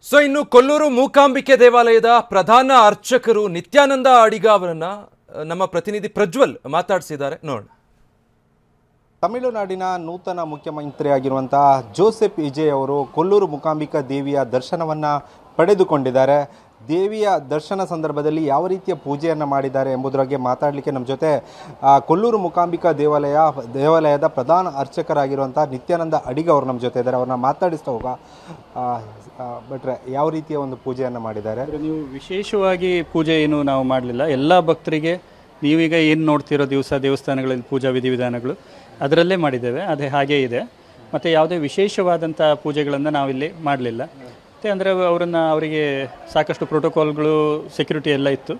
So ಇನ್ನು ಕೊಲ್ಲೂರು ಮೂಕಾಂಬಿಕೆ ದೇವಾಲಯದ ಪ್ರಧಾನ ಅರ್ಚಕರು ನಿತ್ಯಾನಂದ ಅಡಿಗ ಅವರನ್ನ ನಮ್ಮ ಪ್ರತಿನಿಧಿ ಪ್ರಜ್ವಲ್ ಮಾತಾಡಿಸಿದ್ದಾರೆ ನೋಡೋಣ. ತಮಿಳುನಾಡಿನ ನೂತನ ಮುಖ್ಯಮಂತ್ರಿಯಾಗಿರುವಂತಹ ಜೋಸೆಫ್ ವಿಜಯ್ ಅವರು ಕೊಲ್ಲೂರು ಮೂಕಾಂಬಿಕಾ ದೇವಿಯ ದರ್ಶನವನ್ನು ಪಡೆದುಕೊಂಡಿದ್ದಾರೆ. ದೇವಿಯ ದರ್ಶನ ಸಂದರ್ಭದಲ್ಲಿ ಯಾವ ರೀತಿಯ ಪೂಜೆಯನ್ನು ಮಾಡಿದ್ದಾರೆ ಎಂಬುದರ ಬಗ್ಗೆ ಮಾತಾಡಲಿಕ್ಕೆ ನಮ್ಮ ಜೊತೆ ಕೊಲ್ಲೂರು ಮೂಕಾಂಬಿಕಾ ದೇವಾಲಯದ ಪ್ರಧಾನ ಅರ್ಚಕರಾಗಿರುವಂಥ ನಿತ್ಯಾನಂದ ಅಡಿಗ ಅವರು ನಮ್ಮ ಜೊತೆ ಇದ್ದಾರೆ. ಅವ್ರನ್ನ ಮಾತಾಡಿಸ್ತಾ ಹೋಗ ಬಟ್ರೆ ಯಾವ ರೀತಿಯ ಒಂದು ಪೂಜೆಯನ್ನು ಮಾಡಿದ್ದಾರೆ? ನೀವು ವಿಶೇಷವಾಗಿ ಪೂಜೆ ಏನು ನಾವು ಮಾಡಲಿಲ್ಲ. ಎಲ್ಲ ಭಕ್ತರಿಗೆ ನೀವೀಗ ಏನು ನೋಡ್ತಿರೋ ದೇವಸ್ಥಾನಗಳಲ್ಲಿ ಪೂಜಾ ವಿಧಿವಿಧಾನಗಳು ಅದರಲ್ಲೇ ಮಾಡಿದ್ದೇವೆ, ಅದೇ ಹಾಗೇ ಇದೆ. ಮತ್ತು ಯಾವುದೇ ವಿಶೇಷವಾದಂಥ ಪೂಜೆಗಳನ್ನು ನಾವಿಲ್ಲಿ ಮಾಡಲಿಲ್ಲ. ಮತ್ತು ಅಂದರೆ ಅವರಿಗೆ ಸಾಕಷ್ಟು ಪ್ರೋಟೋಕಾಲ್ಗಳು, ಸೆಕ್ಯೂರಿಟಿ ಎಲ್ಲ ಇತ್ತು.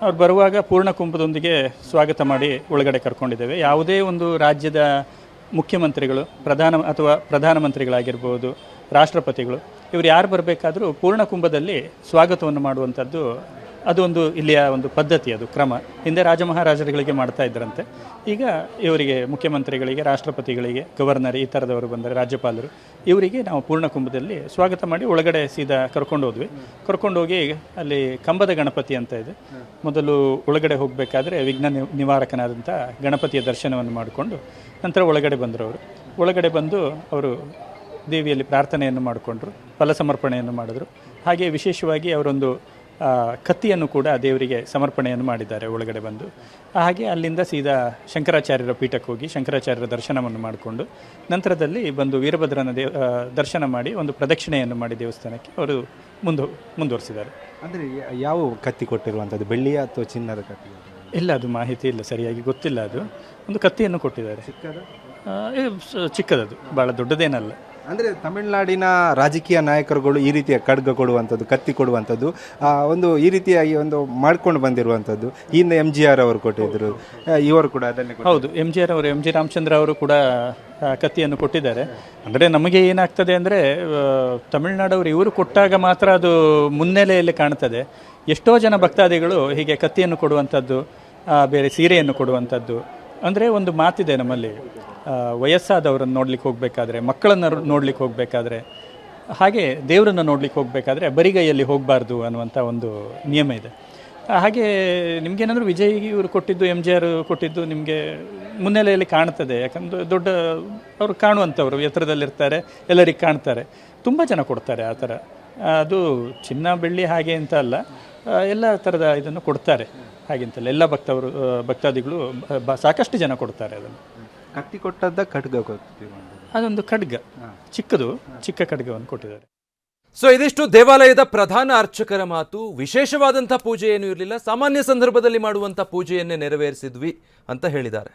ಅವ್ರು ಬರುವಾಗ ಪೂರ್ಣ ಕುಂಭದೊಂದಿಗೆ ಸ್ವಾಗತ ಮಾಡಿ ಒಳಗಡೆ ಕರ್ಕೊಂಡಿದ್ದೇವೆ. ಯಾವುದೇ ಒಂದು ರಾಜ್ಯದ ಮುಖ್ಯಮಂತ್ರಿಗಳು, ಪ್ರಧಾನಮಂತ್ರಿಗಳಾಗಿರ್ಬೋದು, ರಾಷ್ಟ್ರಪತಿಗಳು, ಇವರು ಯಾರು ಬರಬೇಕಾದರೂ ಪೂರ್ಣ ಕುಂಭದಲ್ಲಿ ಸ್ವಾಗತವನ್ನು ಮಾಡುವಂಥದ್ದು ಅದೊಂದು ಇಲ್ಲಿಯ ಒಂದು ಪದ್ಧತಿ, ಅದು ಕ್ರಮ. ಹಿಂದೆ ರಾಜ ಮಹಾರಾಜರುಗಳಿಗೆ ಮಾಡ್ತಾ ಇದ್ದರಂತೆ. ಈಗ ಇವರಿಗೆ ಮುಖ್ಯಮಂತ್ರಿಗಳಿಗೆ, ರಾಷ್ಟ್ರಪತಿಗಳಿಗೆ, ಗವರ್ನರ್ ಈ ಥರದವರು ಬಂದರೆ, ರಾಜ್ಯಪಾಲರು, ಇವರಿಗೆ ನಾವು ಪೂರ್ಣ ಕುಂಭದಲ್ಲಿ ಸ್ವಾಗತ ಮಾಡಿ ಒಳಗಡೆ ಸೀದಾ ಕರ್ಕೊಂಡೋಗಿ ಅಲ್ಲಿ ಕಂಬದ ಗಣಪತಿ ಅಂತ ಇದೆ. ಮೊದಲು ಒಳಗಡೆ ಹೋಗಬೇಕಾದ್ರೆ ವಿಘ್ನ ನಿವಾರಕನಾದಂಥ ಗಣಪತಿಯ ದರ್ಶನವನ್ನು ಮಾಡಿಕೊಂಡು ನಂತರ ಒಳಗಡೆ ಬಂದರು. ಒಳಗಡೆ ಬಂದು ಅವರು ದೇವಿಯಲ್ಲಿ ಪ್ರಾರ್ಥನೆಯನ್ನು ಮಾಡಿಕೊಂಡ್ರು, ಫಲ ಸಮರ್ಪಣೆಯನ್ನು ಮಾಡಿದ್ರು. ಹಾಗೆ ವಿಶೇಷವಾಗಿ ಅವರೊಂದು ಕತ್ತಿಯನ್ನು ಕೂಡ ದೇವರಿಗೆ ಸಮರ್ಪಣೆಯನ್ನು ಮಾಡಿದ್ದಾರೆ ಒಳಗಡೆ ಬಂದು. ಹಾಗೆ ಅಲ್ಲಿಂದ ಸೀದಾ ಶಂಕರಾಚಾರ್ಯರ ಪೀಠಕ್ಕೆ ಹೋಗಿ ಶಂಕರಾಚಾರ್ಯರ ದರ್ಶನವನ್ನು ಮಾಡಿಕೊಂಡು ನಂತರದಲ್ಲಿ ಬಂದು ವೀರಭದ್ರನ ದರ್ಶನ ಮಾಡಿ ಒಂದು ಪ್ರದಕ್ಷಿಣೆಯನ್ನು ಮಾಡಿ ದೇವಸ್ಥಾನಕ್ಕೆ ಅವರು ಮುಂದುವರಿಸಿದ್ದಾರೆ. ಅಂದರೆ ಯಾವ ಕತ್ತಿ ಕೊಟ್ಟಿರುವಂಥದ್ದು, ಬೆಳ್ಳಿಯ ಅಥವಾ ಚಿನ್ನದ ಕತ್ತಿ? ಇಲ್ಲ, ಅದು ಮಾಹಿತಿ ಇಲ್ಲ, ಸರಿಯಾಗಿ ಗೊತ್ತಿಲ್ಲ. ಅದು ಒಂದು ಕತ್ತಿಯನ್ನು ಕೊಟ್ಟಿದ್ದಾರೆ, ಚಿಕ್ಕದದು, ಭಾಳ ದೊಡ್ಡದೇನಲ್ಲ. ಅಂದರೆ ತಮಿಳುನಾಡಿನ ರಾಜಕೀಯ ನಾಯಕರುಗಳು ಈ ರೀತಿಯ ಖಡ್ಗ ಕೊಡುವಂಥದ್ದು, ಕತ್ತಿ ಕೊಡುವಂಥದ್ದು ಒಂದು ಈ ರೀತಿಯಾಗಿ ಒಂದು ಮಾಡ್ಕೊಂಡು ಬಂದಿರುವಂಥದ್ದು. ಹಿಂದೆ MGR ಅವರು ಕೊಟ್ಟಿದ್ದರು, ಇವರು ಕೂಡ ಅದನ್ನೇ. ಹೌದು, MGR ಅವರು, MG ರಾಮಚಂದ್ರ ಅವರು ಕೂಡ ಕತ್ತಿಯನ್ನು ಕೊಟ್ಟಿದ್ದಾರೆ. ಅಂದರೆ ನಮಗೆ ಏನಾಗ್ತದೆ ಅಂದರೆ ತಮಿಳುನಾಡವರು ಇವರು ಕೊಟ್ಟಾಗ ಮಾತ್ರ ಅದು ಮುನ್ನೆಲೆಯಲ್ಲಿ ಕಾಣ್ತದೆ. ಎಷ್ಟೋ ಜನ ಭಕ್ತಾದಿಗಳು ಹೀಗೆ ಕತ್ತಿಯನ್ನು ಕೊಡುವಂಥದ್ದು, ಬೇರೆ ಸೀರೆಯನ್ನು ಕೊಡುವಂಥದ್ದು. ಅಂದರೆ ಒಂದು ಮಾತಿದೆ ನಮ್ಮಲ್ಲಿ, ವಯಸ್ಸಾದವರನ್ನು ನೋಡ್ಲಿಕ್ಕೆ ಹೋಗಬೇಕಾದ್ರೆ, ಮಕ್ಕಳನ್ನು ನೋಡ್ಲಿಕ್ಕೆ ಹೋಗಬೇಕಾದ್ರೆ, ಹಾಗೆ ದೇವರನ್ನು ನೋಡ್ಲಿಕ್ಕೆ ಹೋಗಬೇಕಾದ್ರೆ ಬರಿಗೈಯಲ್ಲಿ ಹೋಗಬಾರ್ದು ಅನ್ನುವಂಥ ಒಂದು ನಿಯಮ ಇದೆ. ಹಾಗೆ ನಿಮಗೇನಾದರೂ ವಿಜಯ್ ಇವರು ಕೊಟ್ಟಿದ್ದು, MGR ಕೊಟ್ಟಿದ್ದು ನಿಮಗೆ ಮುನ್ನೆಲೆಯಲ್ಲಿ ಕಾಣ್ತದೆ. ಯಾಕಂದರೆ ದೊಡ್ಡ ಅವರು ಕಾಣುವಂಥವ್ರು, ಎತ್ತರದಲ್ಲಿರ್ತಾರೆ, ಎಲ್ಲರಿಗೆ ಕಾಣ್ತಾರೆ. ತುಂಬ ಜನ ಕೊಡ್ತಾರೆ ಆ ಥರ. ಅದು ಚಿನ್ನ ಬೆಳ್ಳಿ ಹಾಗೆ ಅಂತ ಅಲ್ಲ, ಎಲ್ಲ ಥರದ ಇದನ್ನು ಕೊಡ್ತಾರೆ. ಹಾಗೆಂತಲ್ಲ, ಎಲ್ಲ ಭಕ್ತಾದಿಗಳು ಸಾಕಷ್ಟು ಜನ ಕೊಡ್ತಾರೆ ಅದನ್ನು. ಕತ್ತಿ ಕೊಟ್ಟದ್ದ ಖಡ್ಗ ಕೊಡ್ತೀವಿ, ಅದೊಂದು ಖಡ್ಗ, ಚಿಕ್ಕ ಖಡ್ಗವನ್ನು ಕೊಟ್ಟಿದ್ದಾರೆ. ಸೊ ಇದಿಷ್ಟು ದೇವಾಲಯದ ಪ್ರಧಾನ ಅರ್ಚಕರ ಮಾತು. ವಿಶೇಷವಾದಂಥ ಪೂಜೆ ಏನೂ ಇರಲಿಲ್ಲ, ಸಾಮಾನ್ಯ ಸಂದರ್ಭದಲ್ಲಿ ಮಾಡುವಂಥ ಪೂಜೆಯನ್ನೇ ನೆರವೇರಿಸಿದ್ವಿ ಅಂತ ಹೇಳಿದ್ದಾರೆ.